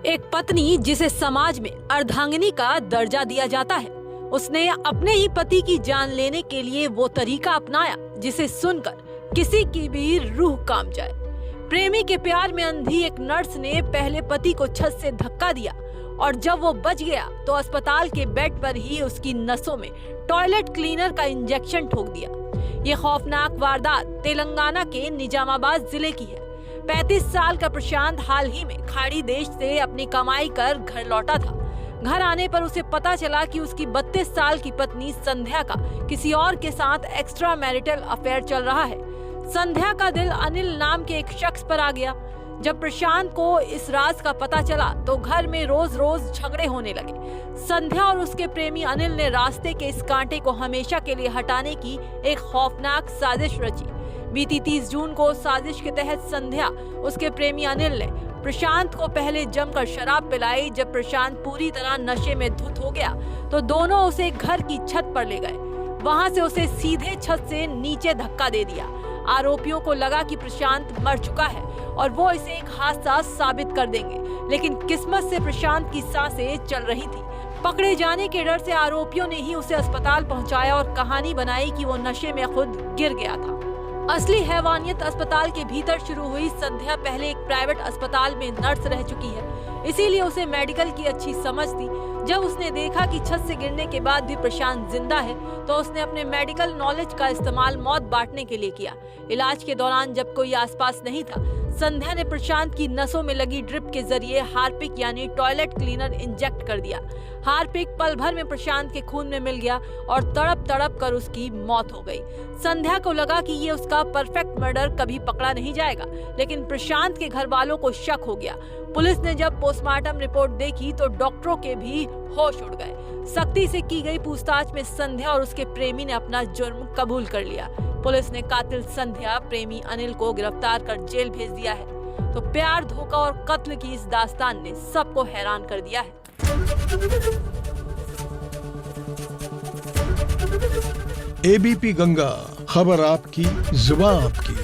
एक पत्नी जिसे समाज में अर्धांगिनी का दर्जा दिया जाता है, उसने अपने ही पति की जान लेने के लिए वो तरीका अपनाया जिसे सुनकर किसी की भी रूह कांप जाए। प्रेमी के प्यार में अंधी एक नर्स ने पहले पति को छत से धक्का दिया और जब वो बच गया तो अस्पताल के बेड पर ही उसकी नसों में टॉयलेट क्लीनर का इंजेक्शन ठोक दिया। ये खौफनाक वारदात तेलंगाना के निजामाबाद जिले की है। 35 साल का प्रशांत हाल ही में खाड़ी देश से अपनी कमाई कर घर लौटा था। घर आने पर उसे पता चला कि उसकी 32 साल की पत्नी संध्या का किसी और के साथ एक्स्ट्रा मैरिटल अफेयर चल रहा है। संध्या का दिल अनिल नाम के एक शख्स पर आ गया। जब प्रशांत को इस राज का पता चला तो घर में रोज रोज झगड़े होने लगे। संध्या और उसके प्रेमी अनिल ने रास्ते के इस कांटे को हमेशा के लिए हटाने की एक खौफनाक साजिश रची। बीती 30 जून को साजिश के तहत संध्या उसके प्रेमी अनिल ने प्रशांत को पहले जमकर शराब पिलाई। जब प्रशांत पूरी तरह नशे में धुत हो गया तो दोनों उसे घर की छत पर ले गए। वहां से उसे सीधे छत से नीचे धक्का दे दिया। आरोपियों को लगा कि प्रशांत मर चुका है और वो इसे एक हादसा साबित कर देंगे, लेकिन किस्मत से प्रशांत की सांसें चल रही थी। पकड़े जाने के डर से आरोपियों ने ही उसे अस्पताल पहुंचाया और कहानी बनाई कि वो नशे में खुद गिर गया था। असली हैवानियत अस्पताल के भीतर शुरू हुई। संध्या पहले एक प्राइवेट अस्पताल में नर्स रह चुकी है, इसीलिए उसे मेडिकल की अच्छी समझ थी। जब उसने देखा कि छत से गिरने के बाद भी प्रशांत जिंदा है तो उसने अपने मेडिकल नॉलेज का इस्तेमाल मौत बांटने के लिए किया। इलाज के दौरान जब कोई आसपास नहीं था, संध्या ने प्रशांत की नसों में लगी ड्रिप के जरिए हार्पिक यानी टॉयलेट क्लीनर इंजेक्ट कर दिया। हार्पिक पल भर में प्रशांत के खून में मिल गया और तड़प तड़प कर उसकी मौत हो गई। संध्या को लगा कि ये उसका परफेक्ट मर्डर कभी पकड़ा नहीं जाएगा, लेकिन प्रशांत के घर वालों को शक हो गया। पुलिस ने जब पोस्टमार्टम रिपोर्ट देखी तो डॉक्टरों के भी होश उड़ गए। सख्ती से की गई पूछताछ में संध्या और उसके प्रेमी ने अपना जुर्म कबूल कर लिया। पुलिस ने कातिल संध्या, प्रेमी अनिल को गिरफ्तार कर जेल भेज दिया है। तो प्यार, धोखा और कत्ल की इस दास्तान ने सबको हैरान कर दिया है। एबीपी गंगा, खबर आपकी, जुबान आपकी।